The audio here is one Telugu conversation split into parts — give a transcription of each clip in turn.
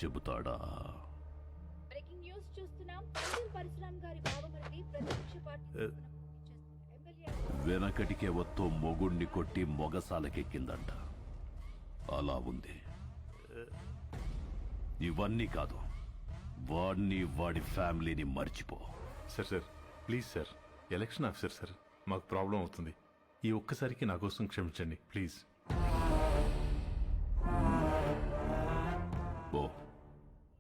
చెబుతాడా? బ్రేకింగ్ న్యూస్ చూస్తున్నాం. పరశురామ్ గారి బావమరిది ప్రతిపక్ష పార్టీ ఎమ్మెల్యే వెనకటికే వత్తో మొగుణ్ణి కొట్టి మొగసాలకెక్కిందంట. అలా ఉంది. ఇవన్నీ కాదు, వాడిని వాడి ఫ్యామిలీని మర్చిపో. Sir please sir, election officer sir, మాకు ప్రాబ్లం అవుతుంది. ఈ ఒక్కసారికి నా కోసం క్షమించండి ప్లీజ్.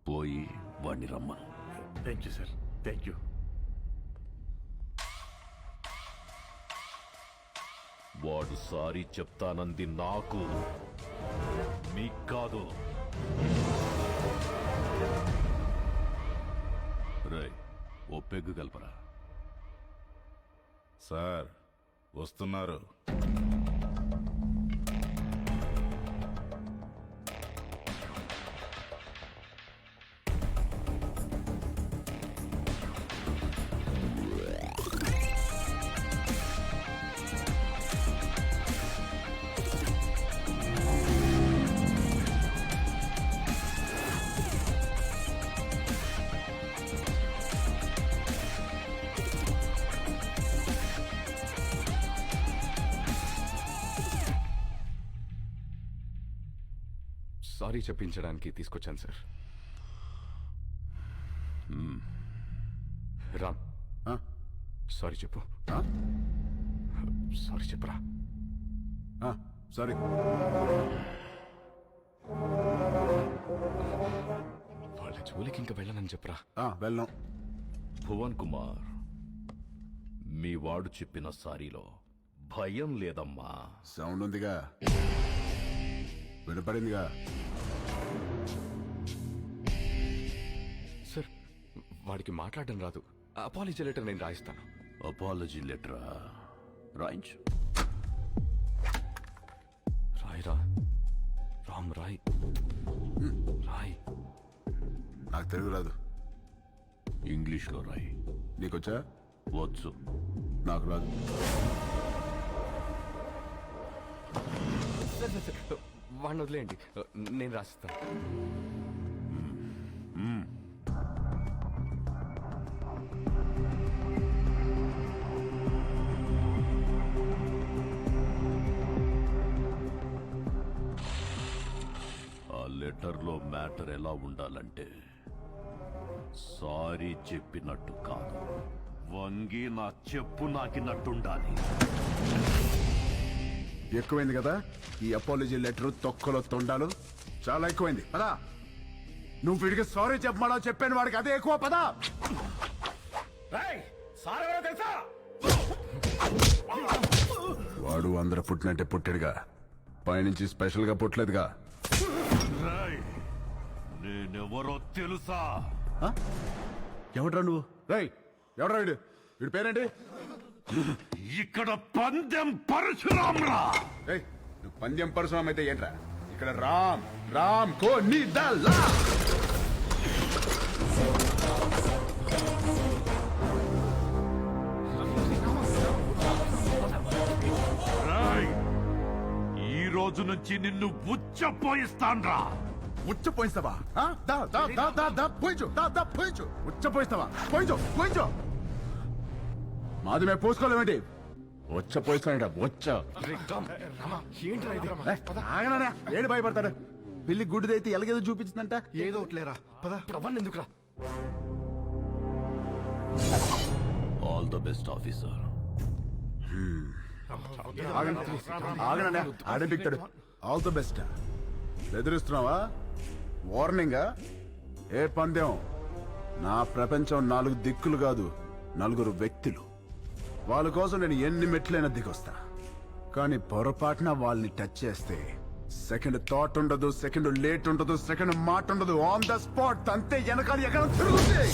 పోయి వాడిని రమ్మను. Thank you sir, thank you. వాడు సారీ చెప్తానంది నాకు, మీకు కాదు. రేయ్, ఓ పెగ్గు కలపరా. సార్ వస్తున్నారు. సారీ చెప్పించడానికి తీసుకొచ్చాను సార్. రామ్, సారీ చెప్పు. సారీ చెప్పురా. సారీ. వాళ్ళ జోలికి ఇంకా వెళ్ళనని చెప్పురా. వెళ్ళాం. భువన్ కుమార్, మీ వాడు చెప్పిన సారీలో భయం లేదమ్మా. సౌండ్ ఉందిగా, వినపడిందిగా. సార్, వాడికి మాట్లాడడం రాదు. అపాలజీ లెటర్ నేను రాయిస్తాను. అపాలజీ లెటరా? రాయించు. రాయిరా రామ్, రాయ్ రాయ్. నాకు తెలుగు రాదు. ఇంగ్లీష్లో రాయి. నీకొచ్చా? వచ్చు. నాకు రాదు. వాడిని వదిలేయండి, నేను రాసిస్తాను. ఆ లెటర్లో మ్యాటర్ ఎలా ఉండాలంటే, సారీ చెప్పినట్టు కాదు, వంగి నా చెప్పు నాకినట్టుండాలి. ఎక్కువైంది కదా ఈ అపాలజీ లెటర్, తొక్కలో తొండాలు. చాలా ఎక్కువైంది. పదా, నువ్వు వీడికి సారీ చెప్పమా చెప్పాను, వాడికి అదే ఎక్కువ. పదా. వాడు అందరు పుట్టినట్టే పుట్టాడుగా, పైనుంచి స్పెషల్ గా పుట్టలేదుగా. నేనెవరో తెలుసా? ఎవడ్రా నువ్వు? రేయ్, ఎవడ్రా వీడు? వీడి పేరేంటి? ఇక్కడ పందెం పరశురామ్రా. నువ్వు పందెం పరశురామ్ అయితే ఏంట్రా? ఇక్కడ రామ్ రామ్ కో నీ దల్లా. ఈ రోజు నుంచి నిన్ను ఉచ్చపోయిస్తాన్రా. ఉచ్చపోయిస్తావా? ఉచ్చపోయిస్తావా? పోయించు. మాది మేము పోసుకోలేమేంటి? ఉచ్చపోయిస్తాడా? ఆగనా? ఏడు భయపడతాడు? పిల్లి గుడ్డిదైతే ఎలాగేదో చూపించిందంట. ఏదో ఒకట్లేరా, పద. ఎందుకురా? All the best officer. ఆగనా? ఆడే పిక్తాడు. All the best. బెదిరిస్తున్నావా? వార్నింగా? ఏ పందెం? నా ప్రపంచం 4 దిక్కులు కాదు, 4 వ్యక్తులు. వాళ్ళ కోసం నేను ఎన్ని మెట్లైనా దిగొస్తా. కానీ పొరపాటున వాళ్ళని టచ్ చేస్తే సెకండ్ థాట్ ఉండదు, సెకండ్ లేట్ ఉండదు, సెకండ్ మాట ఉండదు. ఆన్ ద స్పాట్ అంతే. వెనకాల ఎక్కడ తిరుగుతుంది.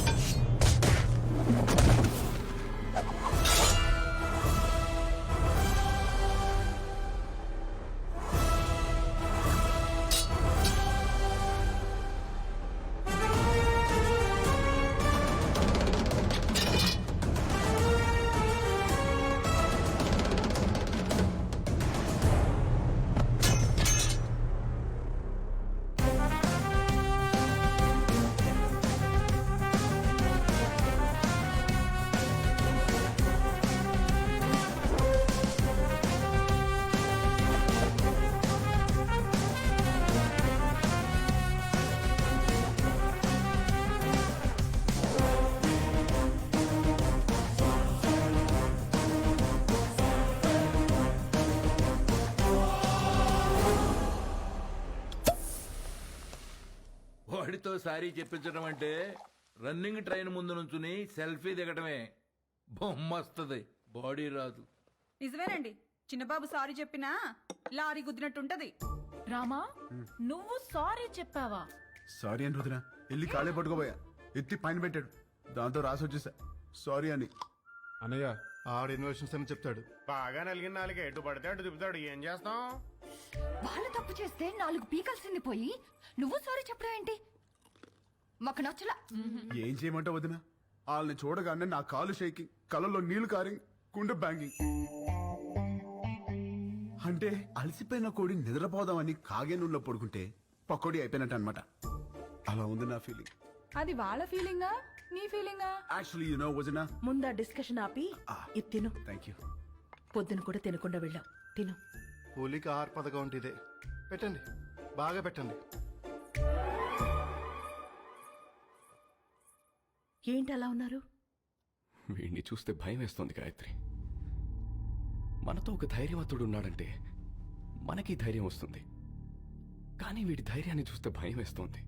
సారీ చెప్పించడం అంటే రన్నింగ్ ట్రైన్ ముందు నుంచుని సెల్ఫీ దిగటమే. బొమ్మ వస్తుంది, బాడీ రాదు. నిజమేనండి, చిన్నబాబు సారీ చెప్పినా లారీ గుద్దినట్టుంటది. రామా నువ్వు సారీ చెప్పావా? సారీ అని వదినా వెళ్ళి కాళ్ళే పట్టుకోబోయా, ఎత్తి పైన పెట్టాడు, దాంతో రాసి వచ్చేసా సారీ అని. అన్నయ్య ఆవిడ ఇన్వెషన్స్ అని చెప్తాడు. బాగా నలిగిన నాలుగు ఎటు పడితే అటు తిప్పుతాడు, ఏం చేస్తాం? వాళ్ళు తప్పు చేస్తే 4 పీకల్సింది పోయి నువ్వు సారీ చెప్పడం ఏంటి? మాకు నచ్చలా. ఏం చేయమంటావు వదినా? వాళ్ళని చూడగానే నా కాలు షేకింగ్, కళ్ళల్లో నీళ్లు కారింగ్, గుండె బ్యాంగింగ్. అంటే అలసిపోయిన కోడి నిద్రపోదామని కాగే నూనెలో పడుకుంటే పకోడీ అయిపోయినట్టు అనమాట. అలా ఉంది నా ఫీలింగ్. అది వాళ్ళ ఫీలింగా నీ ఫీలింగా? యాక్చువల్లీ యు నో వదినా, ముందా డిస్కషన్ ఆపి ఇది తిను. Thank you. పొద్దున కూడా తినకుండా వెళ్ళాం, తిను. కూలికి ఆహార పథకం అంటే ఇదే. పెట్టండి, బాగా పెట్టండి. ఏంటి అలా ఉన్నారు? వీడిని చూస్తే భయం వేస్తోంది గాయత్రి. మనతో ఒక ధైర్యవంతుడు ఉన్నాడంటే మనకి ధైర్యం వస్తుంది, కానీ వీడి ధైర్యాన్ని చూస్తే భయం వేస్తోంది.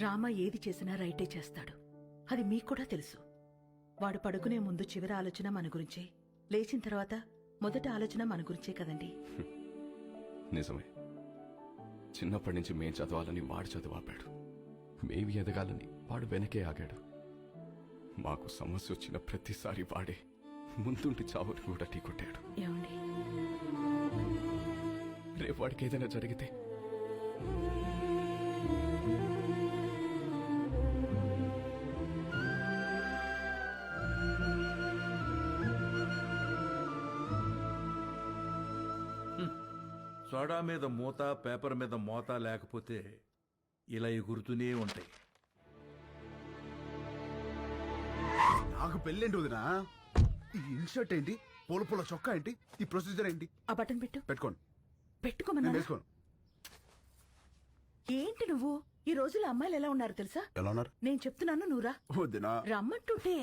రామ ఏది చేసినా రైటే చేస్తాడు, అది మీకు కూడా తెలుసు. వాడు పడుకునే ముందు చివరి ఆలోచన మన గురించే, లేచిన తర్వాత మొదటి ఆలోచన మన గురించే కదండి. నిజమే, చిన్నప్పటి నుంచి మేం చదవాలని వాడు చదువాపాడు, మేమి ఎదగాలని వాడు వెనకే ఆగాడు. మాకు సమస్య వచ్చిన ప్రతిసారి వాడే ముందుండి చావుని కూడా ఢీకొట్టాడు. ఏమండి, రేపు వాడికి ఏదైనా జరిగితే సోడా మీద మూత, పేపర్ మీద మోత లేకపోతే ఇలా ఎగురుతూనే ఉంటాయి. నాకు పెళ్ళేంటి వదినా? ఈ ఇన్షర్ట్ ఏంటి, పూల పూల చొక్కా ఏంటి, ఈ ప్రొసీజర్ ఏంటి? ఆ బటన్ పెట్టు. పెట్టుకోండి, నేను పెట్టుకోమన్నా. వేసుకోను. ఏంటి నువ్వు? ఈ రోజుల్లో అమ్మాయిలు ఎలా ఉన్నారు తెలుసా? ఎలా ఉన్నారు? నేను చెప్తున్నాను, నువ్వురా. వదినా రమ్మంటుంటే.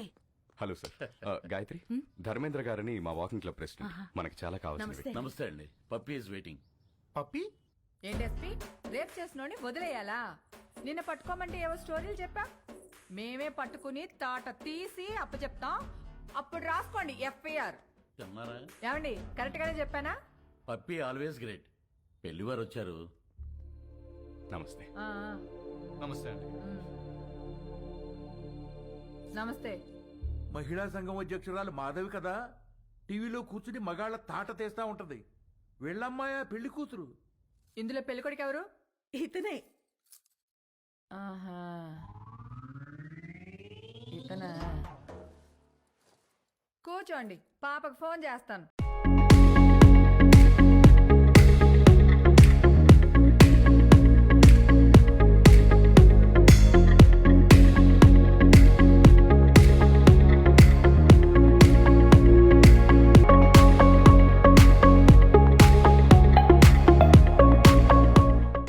హలో సార్, గాయత్రి, ధర్మేంద్ర గారని మా వాకింగ్ క్లబ్ ప్రెసిడెంట్. మనకి చాలా కావాల్సింది. నమస్తే. నమస్తే అండి, పప్పీ ఇస్ వెయిటింగ్. పప్పి ఏంటెస్పి రేప్ చేసినోని వదిలేయాలా? నిన్న పట్టుకోమంటే ఏవో స్టోరీలు చెప్పా, మేమే పట్టుకుని తాట తీసి అప్పచెప్తాం. అప్పుడు రాసుకోండి ఎఫ్ఐఆర్. తిన్నారా? ఏమండి కరెక్ట్ గానే చెప్పానా? Puppy always great. పెళ్లివారు వచ్చారు. నమస్తే. ఆ, నమస్తే అండి. నమస్తే. మహిళా సంఘం అధ్యక్షురాలు మాధవి కదా, టీవీలో కూర్చుని మగాళ్ళ తాట తీస్తా ఉంటది. వీళ్ళమ్మాయ పెళ్లి కూతురు. ఇందులో పెళ్ళికొడుకు ఎవరు? ఇతనే. ఆహా, ఇతనా? కూర్చోండి, పాపకు ఫోన్ చేస్తాను.